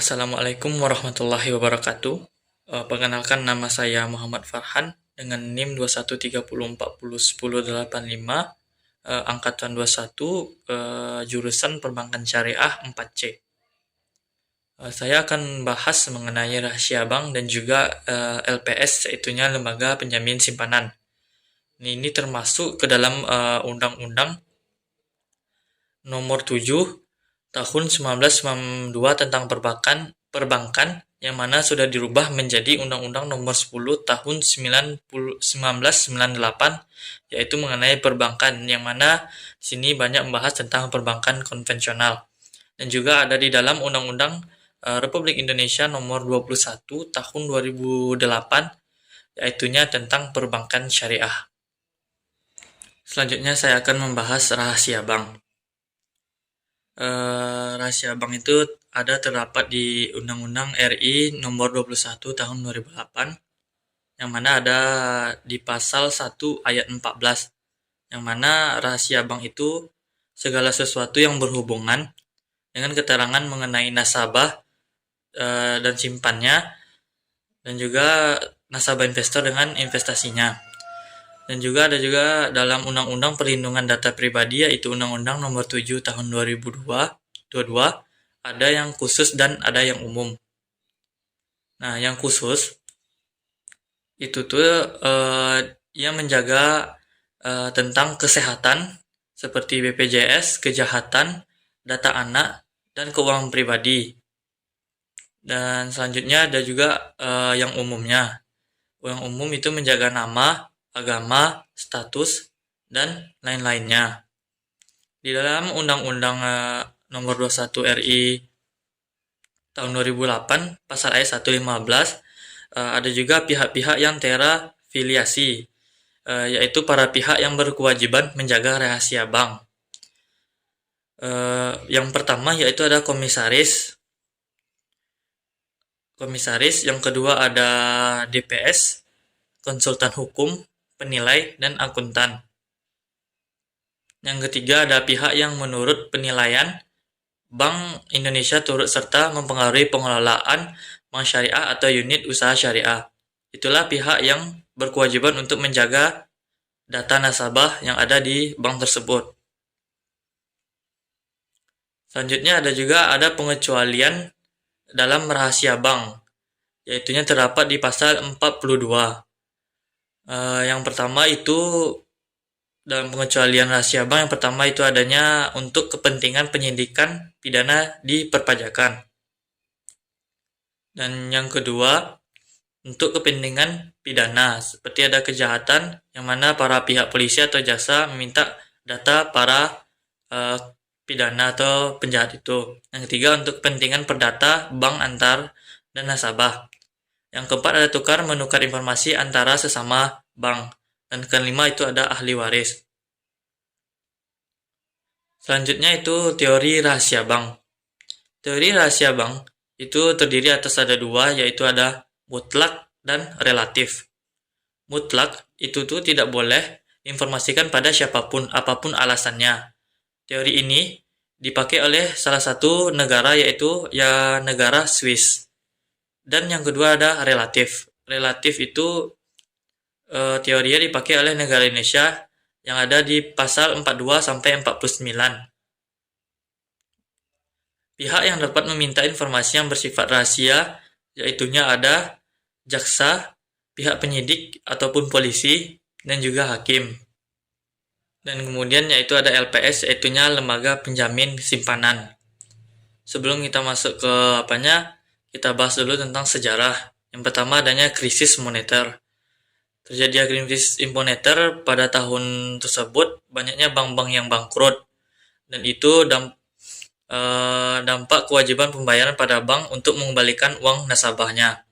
Assalamualaikum warahmatullahi wabarakatuh. Perkenalkan nama saya Muhammad Farhan dengan NIM 2130401085, angkatan 21, jurusan Perbankan Syariah 4C. Saya akan bahas mengenai rahasia bank dan juga LPS, yaitunya Lembaga Penjamin Simpanan. Ini termasuk ke dalam Undang-Undang Nomor 7 Tahun 1992 tentang perbankan yang mana sudah dirubah menjadi Undang-Undang Nomor 10 Tahun 1998, yaitu mengenai perbankan, yang mana di sini banyak membahas tentang perbankan konvensional. Dan juga ada di dalam Undang-Undang Republik Indonesia Nomor 21 Tahun 2008, yaitunya tentang perbankan syariah. Selanjutnya saya akan membahas rahasia bank. Rahasia bank itu terdapat di Undang-Undang RI Nomor 21 Tahun 2008, yang mana ada di pasal 1 ayat 14, yang mana rahasia bank itu segala sesuatu yang berhubungan dengan keterangan mengenai nasabah dan simpannya, dan juga nasabah investor dengan investasinya. Dan juga ada dalam Undang-Undang Perlindungan Data Pribadi, yaitu Undang-Undang Nomor 7 Tahun 2022, ada yang khusus dan ada yang umum. Nah, yang khusus itu yang menjaga tentang kesehatan seperti BPJS, kejahatan, data anak, dan keuangan pribadi. Dan selanjutnya ada juga yang umumnya. Yang umum itu menjaga nama, agama, status, dan lain-lainnya. Di dalam Undang-Undang Nomor 21 RI tahun 2008, pasal ayat 115, ada juga pihak-pihak yang terafiliasi, yaitu para pihak yang berkewajiban menjaga rahasia bank. Yang pertama yaitu ada komisaris, yang kedua ada DPS, konsultan hukum, penilai, dan akuntan. Yang ketiga ada pihak yang menurut penilaian Bank Indonesia turut serta mempengaruhi pengelolaan bank syariah atau unit usaha syariah. Itulah pihak yang berkewajiban untuk menjaga data nasabah yang ada di bank tersebut. Selanjutnya ada pengecualian dalam rahasia bank, yaitunya terdapat di pasal 42. Yang pertama itu dalam pengecualian rahasia bank, yang pertama itu adanya untuk kepentingan penyidikan pidana di perpajakan. Dan yang kedua untuk kepentingan pidana, seperti ada kejahatan yang mana para pihak polisi atau jaksa meminta data para pidana atau penjahat itu. Yang ketiga untuk kepentingan perdata bank antar dan nasabah. Yang keempat ada menukar informasi antara sesama bank. Dan kelima itu ada ahli waris. Selanjutnya itu teori rahasia bank. Teori rahasia bank itu terdiri atas ada dua, yaitu ada mutlak dan relatif. Mutlak itu tidak boleh informasikan pada siapapun, apapun alasannya. Teori ini dipakai oleh salah satu negara, yaitu negara Swiss. Dan yang kedua ada relatif. Relatif itu teorinya dipakai oleh negara Indonesia yang ada di pasal 42 sampai 49. Pihak yang dapat meminta informasi yang bersifat rahasia yaitunya ada jaksa, pihak penyidik ataupun polisi, dan juga hakim. Dan kemudian yaitu ada LPS, yaitunya Lembaga Penjamin Simpanan. Sebelum kita masuk ke kita bahas dulu tentang sejarah. Yang pertama adanya krisis moneter. Terjadi krisis moneter pada tahun tersebut, banyaknya bank-bank yang bangkrut, dan itu dampak kewajiban pembayaran pada bank untuk mengembalikan uang nasabahnya.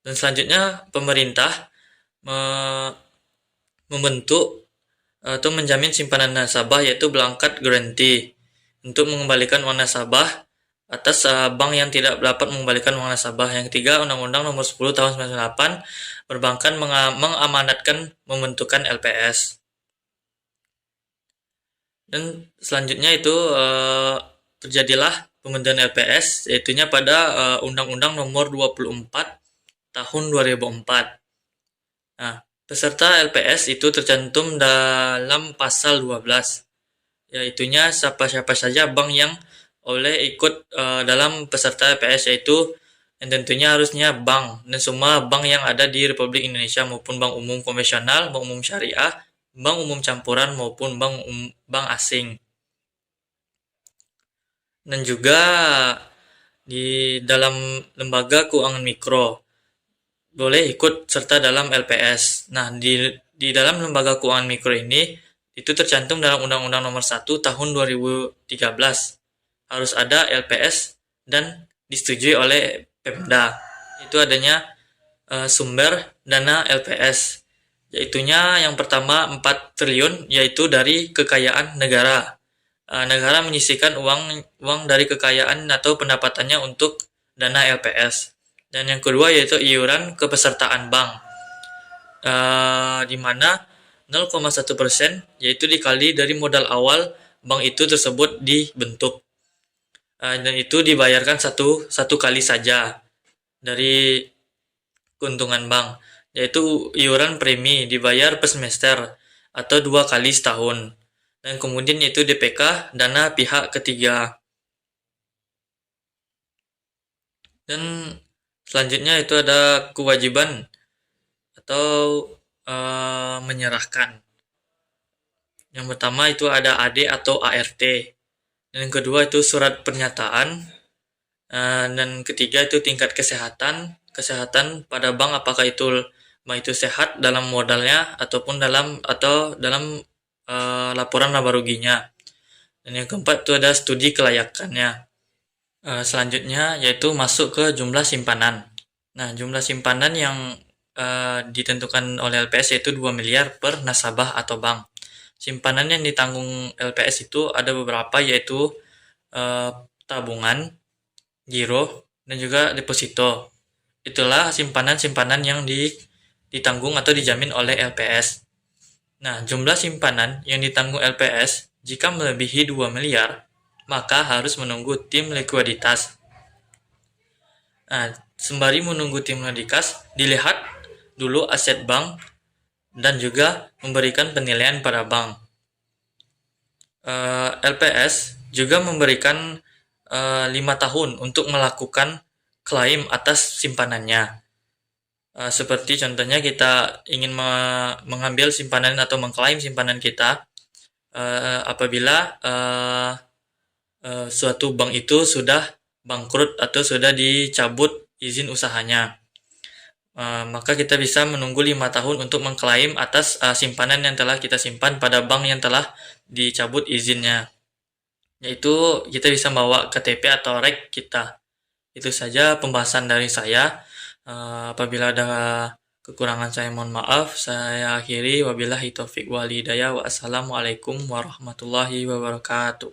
Dan selanjutnya pemerintah membentuk atau menjamin simpanan nasabah, yaitu blanket guarantee, untuk mengembalikan uang nasabah atas bank yang tidak dapat mengembalikan uang nasabah. Yang ketiga, Undang-Undang Nomor 10 Tahun 1998, perbankan mengamanatkan membentukkan LPS. Dan selanjutnya itu terjadilah pembentukan LPS, yaitunya pada Undang-Undang Nomor 24 Tahun 2004. Nah, peserta LPS itu tercantum dalam pasal 12, yaitunya siapa-siapa saja bank yang oleh ikut dalam peserta LPS, yaitu yang tentunya harusnya bank dan semua bank yang ada di Republik Indonesia maupun bank umum konvensional, bank umum syariah, bank umum campuran maupun bank asing. Dan juga di dalam lembaga keuangan mikro boleh ikut serta dalam LPS. Nah, di dalam lembaga keuangan mikro ini itu tercantum dalam Undang-Undang Nomor 1 Tahun 2013. Harus ada LPS dan disetujui oleh Pemda. Itu adanya sumber dana LPS. Yaitunya yang pertama 4 triliun yaitu dari kekayaan negara. Negara menyisihkan uang dari kekayaan atau pendapatannya untuk dana LPS. Dan yang kedua yaitu iuran kepesertaan bank, di mana 0,1% yaitu dikali dari modal awal bank itu tersebut dibentuk, dan itu dibayarkan satu kali saja dari keuntungan bank, yaitu iuran premi dibayar per semester atau 2 kali setahun, dan kemudian yaitu DPK, dana pihak ketiga. Dan selanjutnya itu ada kewajiban atau menyerahkan. Yang pertama itu ada AD atau ART. Dan yang kedua itu surat pernyataan. Dan ketiga itu tingkat kesehatan pada bank, apakah itu bank itu sehat dalam modalnya ataupun dalam laporan laba ruginya. Dan yang keempat itu ada studi kelayakannya. Selanjutnya yaitu masuk ke jumlah simpanan. Nah, jumlah simpanan yang ditentukan oleh LPS yaitu 2 miliar per nasabah atau bank. Simpanan yang ditanggung LPS itu ada beberapa, yaitu tabungan, giro, dan juga deposito. Itulah simpanan-simpanan yang ditanggung atau dijamin oleh LPS. Nah, jumlah simpanan yang ditanggung LPS jika melebihi 2 miliar, maka harus menunggu tim likuiditas. Nah, sembari menunggu tim likuiditas, dilihat dulu aset bank dan juga memberikan penilaian pada bank. LPS juga memberikan 5 tahun untuk melakukan klaim atas simpanannya. Seperti contohnya kita ingin mengambil simpanan atau mengklaim simpanan kita apabila suatu bank itu sudah bangkrut atau sudah dicabut izin usahanya. Maka kita bisa menunggu 5 tahun untuk mengklaim atas simpanan yang telah kita simpan pada bank yang telah dicabut izinnya. Yaitu kita bisa bawa KTP atau REK kita. Itu saja pembahasan dari saya. Apabila ada kekurangan saya mohon maaf. Saya akhiri, wabillahi taufiq wal hidayah. Wassalamualaikum warahmatullahi wabarakatuh.